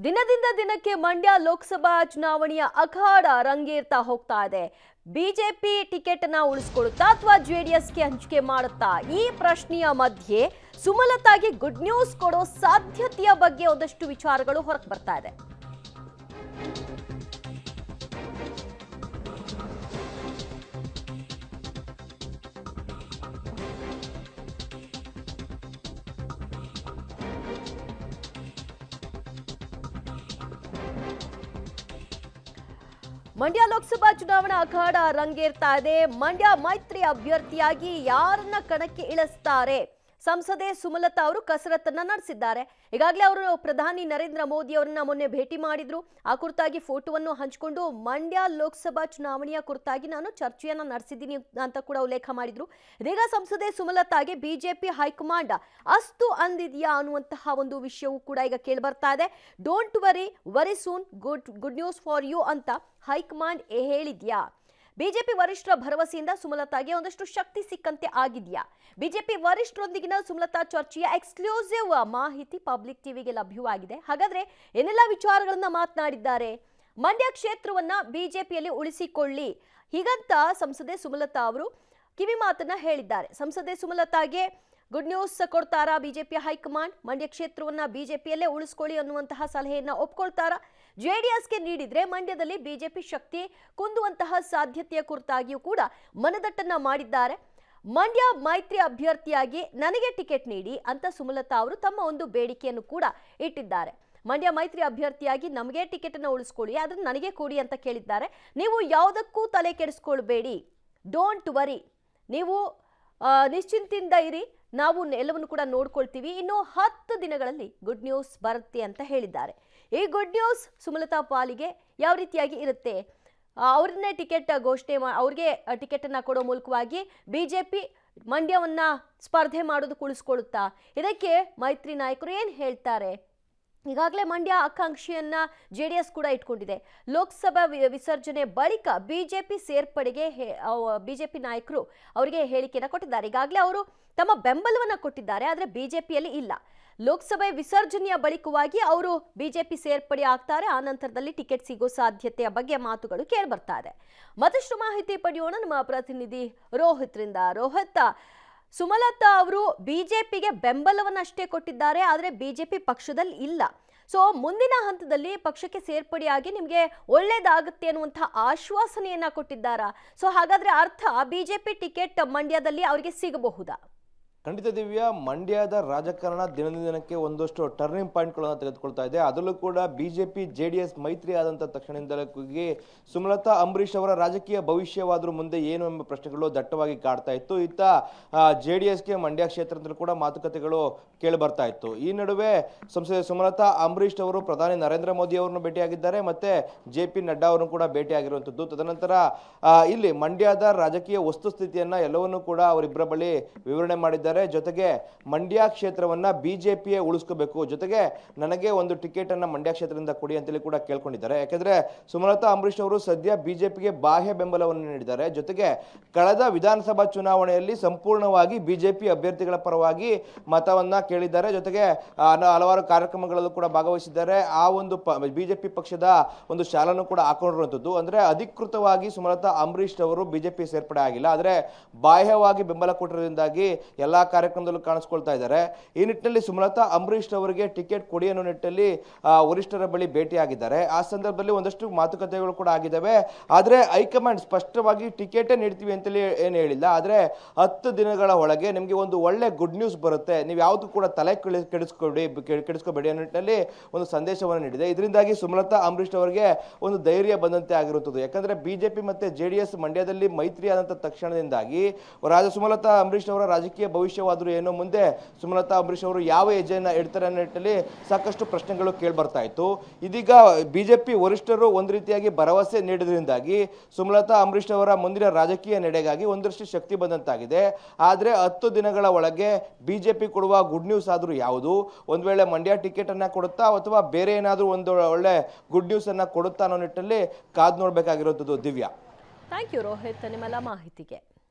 ದಿನದಿಂದ ದಿನಕ್ಕೆ ಮಂಡ್ಯ ಲೋಕಸಭಾ ಚುನಾವಣೆಯ ಅಖಾಡ ರಂಗೇರ್ತಾ ಹೋಗ್ತಾ ಇದೆ. ಬಿಜೆಪಿ ಟಿಕೆಟ್ ಅನ್ನ ಉಳಿಸಿಕೊಳ್ಳುತ್ತಾ ಅಥವಾ ಜೆಡಿಎಸ್ಗೆ ಹಂಚಿಕೆ ಮಾಡುತ್ತಾ ಈ ಪ್ರಶ್ನೆಯ ಮಧ್ಯೆ ಸುಮಲತಾಗೆ ಗುಡ್ ನ್ಯೂಸ್ ಕೊಡೋ ಸಾಧ್ಯತೆಯ ಬಗ್ಗೆ ಒಂದಷ್ಟು ವಿಚಾರಗಳು ಹೊರಗೆ ಬರ್ತಾ ಇದೆ. ಮಂಡ್ಯ ಲೋಕಸಭಾ ಚುನಾವಣಾ ಅಖಾಡ ರಂಗೇರ್ತಾ ಇದೆ. ಮಂಡ್ಯ ಮೈತ್ರಿ ಅಭ್ಯರ್ಥಿಯಾಗಿ ಯಾರನ್ನ ಕಣಕ್ಕೆ ಇಳಿಸ್ತಾರೆ? ಸಂಸದೆ ಸುಮಲತಾ ಅವರು ಕಸರತ್ತನ್ನ ನಡೆಸಿದ್ದಾರೆ. ಈಗಾಗಲೇ ಅವರು ಪ್ರಧಾನಿ ನರೇಂದ್ರ ಮೋದಿ ಅವರನ್ನ ಮೊನ್ನೆ ಭೇಟಿ ಮಾಡಿದ್ರು. ಆ ಕುರಿತಾಗಿ ಫೋಟೋವನ್ನು ಹಂಚಿಕೊಂಡು ಮಂಡ್ಯ ಲೋಕಸಭಾ ಚುನಾವಣೆಯ ಕುರಿತಾಗಿ ನಾನು ಚರ್ಚೆಯನ್ನ ನಡೆಸಿದ್ದೀನಿ ಅಂತ ಕೂಡ ಉಲ್ಲೇಖ ಮಾಡಿದ್ರು. ಇದೀಗ ಸಂಸದೆ ಸುಮಲತಾಗೆ ಬಿಜೆಪಿ ಹೈಕಮಾಂಡ್ ಅಸ್ತು ಅಂದಿದೆಯಾ ಅನ್ನುವಂತಹ ಒಂದು ವಿಷಯವೂ ಕೂಡ ಈಗ ಕೇಳಿ ಬರ್ತಾ ಇದೆ. Don't worry, very soon good news for you ಅಂತ ಹೈಕಮಾಂಡ್ ಹೇಳಿದ್ಯಾ? ಬಿಜೆಪಿ ವರಿಷ್ಠರ ಭರವಸೆಯಿಂದ ಸುಮಲತಾಗೆ ಒಂದಷ್ಟು ಶಕ್ತಿ ಸಿಕ್ಕಂತೆ ಆಗಿದೆಯಾ? ಬಿಜೆಪಿ ವರಿಷ್ಠರೊಂದಿಗಿನ ಸುಮಲತಾ ಚರ್ಚೆಯ ಎಕ್ಸ್ಕ್ಲೂಸಿವ್ ಮಾಹಿತಿ ಪಬ್ಲಿಕ್ ಟಿವಿಗೆ ಲಭ್ಯವಾಗಿದೆ. ಹಾಗಾದ್ರೆ ಏನೆಲ್ಲ ವಿಚಾರಗಳನ್ನ ಮಾತನಾಡಿದ್ದಾರೆ? ಮಂಡ್ಯ ಕ್ಷೇತ್ರವನ್ನ ಬಿಜೆಪಿಯಲ್ಲಿ ಉಳಿಸಿಕೊಳ್ಳಿ ಹೀಗಂತ ಸಂಸದೆ ಸುಮಲತಾ ಅವರು ಕಿವಿ ಮಾತನ್ನ ಹೇಳಿದ್ದಾರೆ. ಸಂಸದೆ ಸುಮಲತಾಗೆ ಗುಡ್ ನ್ಯೂಸ್ ಕೊಡ್ತಾರಾ ಬಿಜೆಪಿ ಹೈಕಮಾಂಡ್? ಮಂಡ್ಯ ಕ್ಷೇತ್ರವನ್ನ ಬಿಜೆಪಿಯಲ್ಲೇ ಉಳಿಸ್ಕೊಳ್ಳಿ ಅನ್ನುವಂತಹ ಸಲಹೆಯನ್ನ ಒಪ್ಕೊಳ್ತಾರಾ? ಜೆಡಿಎಸ್ಗೆ ನೀಡಿದ್ರೆ ಮಂಡ್ಯದಲ್ಲಿ ಬಿಜೆಪಿ ಶಕ್ತಿ ಕುಂದುವಂತಹ ಸಾಧ್ಯತೆಯ ಕುರಿತಾಗಿಯೂ ಕೂಡ ಮನದಟ್ಟನ್ನ ಮಾಡಿದ್ದಾರೆ. ಮಂಡ್ಯ ಮೈತ್ರಿ ಅಭ್ಯರ್ಥಿಯಾಗಿ ನನಗೆ ಟಿಕೆಟ್ ನೀಡಿ ಅಂತ ಸುಮಲತಾ ಅವರು ತಮ್ಮ ಒಂದು ಬೇಡಿಕೆಯನ್ನು ಕೂಡ ಇಟ್ಟಿದ್ದಾರೆ. ಮಂಡ್ಯ ಮೈತ್ರಿ ಅಭ್ಯರ್ಥಿಯಾಗಿ ನಮಗೆ ಟಿಕೆಟ್ ಅನ್ನು ಉಳಿಸ್ಕೊಳ್ಳಿ, ಅದನ್ನ ನನಗೆ ಕೊಡಿ ಅಂತ ಕೇಳಿದ್ದಾರೆ. ನೀವು ಯಾವುದಕ್ಕೂ ತಲೆ ಕೆಡಿಸ್ಕೊಳ್ಬೇಡಿ, ಡೋಂಟ್ ವರಿ, ನೀವು ನಿಶ್ಚಿಂತೆಯಿಂದ ಇರಿ, ನಾವು ಎಲ್ಲವನ್ನು ಕೂಡ ನೋಡ್ಕೊಳ್ತೀವಿ, ಇನ್ನು 10 ದಿನಗಳಲ್ಲಿ ಗುಡ್ ನ್ಯೂಸ್ ಬರುತ್ತೆ ಅಂತ ಹೇಳಿದ್ದಾರೆ. ಈ ಗುಡ್ ನ್ಯೂಸ್ ಸುಮಲತಾ ಪಾಲಿಗೆ ಯಾವ ರೀತಿಯಾಗಿ ಇರುತ್ತೆ? ಅವ್ರನ್ನೇ ಟಿಕೆಟ್ ಘೋಷಣೆ ಅವ್ರಿಗೆ ಟಿಕೆಟ್ ಅನ್ನ ಕೊಡೋ ಮೂಲಕವಾಗಿ ಬಿಜೆಪಿ ಮಂಡ್ಯವನ್ನ ಸ್ಪರ್ಧೆ ಮಾಡೋದಕ್ಕೆ ಉಳಿಸ್ಕೊಳ್ಳುತ್ತಾ? ಇದಕ್ಕೆ ಮೈತ್ರಿ ನಾಯಕರು ಏನ್ ಹೇಳ್ತಾರೆ? ಈಗಾಗಲೇ ಮಂಡ್ಯ ಆಕಾಂಕ್ಷೆಯನ್ನ ಜೆಡಿಎಸ್ ಕೂಡ ಇಟ್ಕೊಂಡಿದೆ. ಲೋಕಸಭಾ ವಿಸರ್ಜನೆ ಬಳಿಕ ಬಿಜೆಪಿ ಸೇರ್ಪಡೆಗೆ ಬಿಜೆಪಿ ನಾಯಕರು ಅವರಿಗೆ ಹೇಳಿಕೆಯನ್ನು ಕೊಟ್ಟಿದ್ದಾರೆ. ಈಗಾಗಲೇ ಅವರು ತಮ್ಮ ಬೆಂಬಲವನ್ನ ಕೊಟ್ಟಿದ್ದಾರೆ, ಆದರೆ ಬಿಜೆಪಿಯಲ್ಲಿ ಇಲ್ಲ. ಲೋಕಸಭೆ ವಿಸರ್ಜನೆಯ ಬಳಿಕವಾಗಿ ಅವರು ಬಿಜೆಪಿ ಸೇರ್ಪಡೆ ಆಗ್ತಾರೆ. ಆ ನಂತರದಲ್ಲಿ ಟಿಕೆಟ್ ಸಿಗೋ ಸಾಧ್ಯತೆಯ ಬಗ್ಗೆ ಮಾತುಗಳು ಕೇಳಿ ಬರ್ತಾ ಇದೆ. ಮತ್ತಷ್ಟು ಮಾಹಿತಿ ಪಡೆಯೋಣ ನಮ್ಮ ಪ್ರತಿನಿಧಿ ರೋಹಿತ್ರಿಂದ. ರೋಹಿತ್, ಸುಮಲತಾ ಅವರು ಬಿಜೆಪಿಗೆ ಬೆಂಬಲವನ್ನಷ್ಟೇ ಕೊಟ್ಟಿದ್ದಾರೆ, ಆದರೆ ಬಿಜೆಪಿ ಪಕ್ಷದಲ್ಲಿ ಇಲ್ಲ. ಸೊ ಮುಂದಿನ ಹಂತದಲ್ಲಿ ಪಕ್ಷಕ್ಕೆ ಸೇರ್ಪಡೆಯಾಗಿ ನಿಮಗೆ ಒಳ್ಳೇದಾಗುತ್ತೆ ಅನ್ನುವಂತಹ ಆಶ್ವಾಸನೆಯನ್ನ ಕೊಟ್ಟಿದ್ದಾರಾ? ಸೊ ಹಾಗಾದ್ರೆ ಅರ್ಥ ಬಿಜೆಪಿ ಟಿಕೆಟ್ ಮಂಡ್ಯದಲ್ಲಿ ಅವರಿಗೆ ಸಿಗಬಹುದಾ? ಖಂಡಿತ ದಿವ್ಯ, ಮಂಡ್ಯದ ರಾಜಕಾರಣ ದಿನಕ್ಕೆ ಒಂದಷ್ಟು ಟರ್ನಿಂಗ್ ಪಾಯಿಂಟ್ಗಳನ್ನು ತೆಗೆದುಕೊಳ್ತಾ ಇದೆ. ಅದರಲ್ಲೂ ಕೂಡ ಬಿಜೆಪಿ ಜೆಡಿಎಸ್ ಮೈತ್ರಿ ಆದಂಥ ತಕ್ಷಣದಿಂದಲೇ ಸುಮಲತಾ ಅಂಬರೀಶ್ ಅವರ ರಾಜಕೀಯ ಭವಿಷ್ಯವಾದರೂ ಮುಂದೆ ಏನು ಎಂಬ ಪ್ರಶ್ನೆಗಳು ದಟ್ಟವಾಗಿ ಕಾಡ್ತಾ ಇತ್ತು. ಇತ್ತ ಜೆಡಿಎಸ್ಗೆ ಮಂಡ್ಯ ಕ್ಷೇತ್ರದಲ್ಲಿ ಕೂಡ ಮಾತುಕತೆಗಳು ಕೇಳಿ ಬರ್ತಾ ಇತ್ತು. ಈ ನಡುವೆ ಸಂಸದೆ ಸುಮಲತಾ ಅಂಬರೀಶ್ ಅವರು ಪ್ರಧಾನಿ ನರೇಂದ್ರ ಮೋದಿ ಅವರನ್ನು ಭೇಟಿಯಾಗಿದ್ದಾರೆ, ಮತ್ತೆ JP ನಡ್ಡಾ ಅವರನ್ನು ಕೂಡ ಭೇಟಿಯಾಗಿರುವಂಥದ್ದು. ತದನಂತರ ಇಲ್ಲಿ ಮಂಡ್ಯದ ರಾಜಕೀಯ ವಸ್ತುಸ್ಥಿತಿಯನ್ನ ಎಲ್ಲವನ್ನೂ ಕೂಡ ಅವರಿಬ್ಬರ ಬಳಿ ವಿವರಣೆ ಮಾಡಿದ್ದಾರೆ. ಜೊತೆಗೆ ಮಂಡ್ಯ ಕ್ಷೇತ್ರವನ್ನ ಬಿಜೆಪಿಯೇ ಉಳಿಸ್ಕೋಬೇಕು, ಜೊತೆಗೆ ನನಗೆ ಒಂದು ಟಿಕೆಟ್ ಅನ್ನ ಮಂಡ್ಯ ಕ್ಷೇತ್ರದಿಂದ ಕೊಡಿ ಅಂತೇಳಿ ಕೂಡ ಕೇಳ್ಕೊಂಡಿದ್ದಾರೆ. ಯಾಕಂದ್ರೆ ಸುಮಲತಾ ಅಂಬರೀಶ್ ಅವರು ಸದ್ಯ ಬಿಜೆಪಿಗೆ ಬಾಹ್ಯ ಬೆಂಬಲವನ್ನು ನೀಡಿದ್ದಾರೆ. ಜೊತೆಗೆ ಕಳೆದ ವಿಧಾನಸಭಾ ಚುನಾವಣೆಯಲ್ಲಿ ಸಂಪೂರ್ಣವಾಗಿ ಬಿಜೆಪಿ ಅಭ್ಯರ್ಥಿಗಳ ಪರವಾಗಿ ಮತವನ್ನ ಕೇಳಿದ್ದಾರೆ. ಜೊತೆಗೆ ಹಲವಾರು ಕಾರ್ಯಕ್ರಮಗಳಲ್ಲೂ ಕೂಡ ಭಾಗವಹಿಸಿದ್ದಾರೆ. ಆ ಒಂದು ಬಿಜೆಪಿ ಪಕ್ಷದ ಒಂದು ಶಾಲನ್ನು ಕೂಡ ಹಾಕೊಂಡಿರುವಂತದ್ದು. ಅಂದ್ರೆ ಅಧಿಕೃತವಾಗಿ ಸುಮಲತಾ ಅಂಬರೀಶ್ ಅವರು ಬಿಜೆಪಿ ಸೇರ್ಪಡೆ ಆಗಿಲ್ಲ, ಆದ್ರೆ ಬಾಹ್ಯವಾಗಿ ಬೆಂಬಲ ಕೊಟ್ಟಿರೋದ್ರಿಂದಾಗಿ ಎಲ್ಲಾ ಕಾರ್ಯಕ್ರಮದಲ್ಲೂ ಕಾಣಿಸ್ಕೊಳ್ತಾ ಇದ್ದಾರೆ. ಈ ನಿಟ್ಟಿನಲ್ಲಿ ಸುಮಲತಾ ಅಂಬರೀಶ್ ಅವರಿಗೆ ಟಿಕೆಟ್ ಕೊಡಿ ಅನ್ನೋ ನಿಟ್ಟಿನಲ್ಲಿ ವರಿಷ್ಠರ ಬಳಿ ಭೇಟಿಯಾಗಿದ್ದಾರೆ. ಆ ಸಂದರ್ಭದಲ್ಲಿ ಒಂದಷ್ಟು ಮಾತುಕತೆಗಳು ಕೂಡ ಆಗಿದ್ದಾವೆ. ಆದ್ರೆ ಹೈಕಮಾಂಡ್ ಸ್ಪಷ್ಟವಾಗಿ ಟಿಕೆಟ್ ನೀಡ್ತೀವಿ ಅಂತೇಳಿ ಏನು ಹೇಳಿಲ್ಲ, ಆದ್ರೆ 10 ದಿನಗಳ ಒಳಗೆ ನಿಮಗೆ ಒಂದು ಒಳ್ಳೆ ಗುಡ್ ನ್ಯೂಸ್ ಬರುತ್ತೆ, ನೀವು ಯಾವ್ದು ಕೂಡ ತಲೆ ಕೆಡಿಸ್ಕೋಬೇಡಿ ಅನ್ನೋ ನಿಟ್ಟಿನಲ್ಲಿ ಒಂದು ಸಂದೇಶವನ್ನು ನೀಡಿದೆ. ಇದರಿಂದಾಗಿ ಸುಮಲತಾ ಅಂಬರೀಶ್ ಅವರಿಗೆ ಒಂದು ಧೈರ್ಯ ಬಂದಂತೆ ಆಗಿರುತ್ತದೆ. ಯಾಕಂದ್ರೆ ಬಿಜೆಪಿ ಮತ್ತೆ ಜೆಡಿಎಸ್ ಮಂಡ್ಯದಲ್ಲಿ ಮೈತ್ರಿ ಆದಂತ ತಕ್ಷಣದಿಂದಾಗಿ ಸುಮಲತಾ ಅಂಬರೀಶ್ ಅವರ ರಾಜಕೀಯ ಭವಿಷ್ಯವಾದರೂ ಏನೋ ಮುಂದೆ ಸುಮಲತಾ ಅಂಬರೀಶ್ ಅವರು ಯಾವ ಹೆಜ್ಜೆಯನ್ನ ಇಡ್ತಾರೆ ಅನ್ನೋ ನಿಟ್ಟಿನಲ್ಲಿ ಸಾಕಷ್ಟು ಪ್ರಶ್ನೆಗಳು ಕೇಳಿ ಬರ್ತಾ ಇತ್ತು. ಇದೀಗ ಬಿಜೆಪಿ ವರಿಷ್ಠರು ಒಂದು ರೀತಿಯಾಗಿ ಭರವಸೆ ನೀಡಿದ್ರಿಂದಾಗಿ ಸುಮಲತಾ ಅಂಬರೀಶ್ ಅವರ ಮುಂದಿನ ರಾಜಕೀಯ ನಡೆಗಾಗಿ ಒಂದಷ್ಟು ಶಕ್ತಿ ಬಂದಂತಾಗಿದೆ. ಆದ್ರೆ 10 ದಿನಗಳ ಒಳಗೆ ಬಿಜೆಪಿ ಕೊಡುವ ಗುಡ್ ನ್ಯೂಸ್ ಆದ್ರೂ ಯಾವುದು? ಒಂದ್ ವೇಳೆ ಮಂಡ್ಯ ಟಿಕೆಟ್ ಅನ್ನ ಕೊಡುತ್ತಾ ಅಥವಾ ಬೇರೆ ಏನಾದ್ರೂ ಒಂದು ಒಳ್ಳೆ ಗುಡ್ ನ್ಯೂಸ್ ಅನ್ನ ಕೊಡುತ್ತಾ ಅನ್ನೋ ನಿಟ್ಟಿನಲ್ಲಿ ಕಾದು ನೋಡ್ಬೇಕಾಗಿರೋದು. ದಿವ್ಯಾ, ಥ್ಯಾಂಕ್ ಯು ರೋಹಿತ್, ನಿಮ್ಮೆಲ್ಲ ಮಾಹಿತಿಗೆ.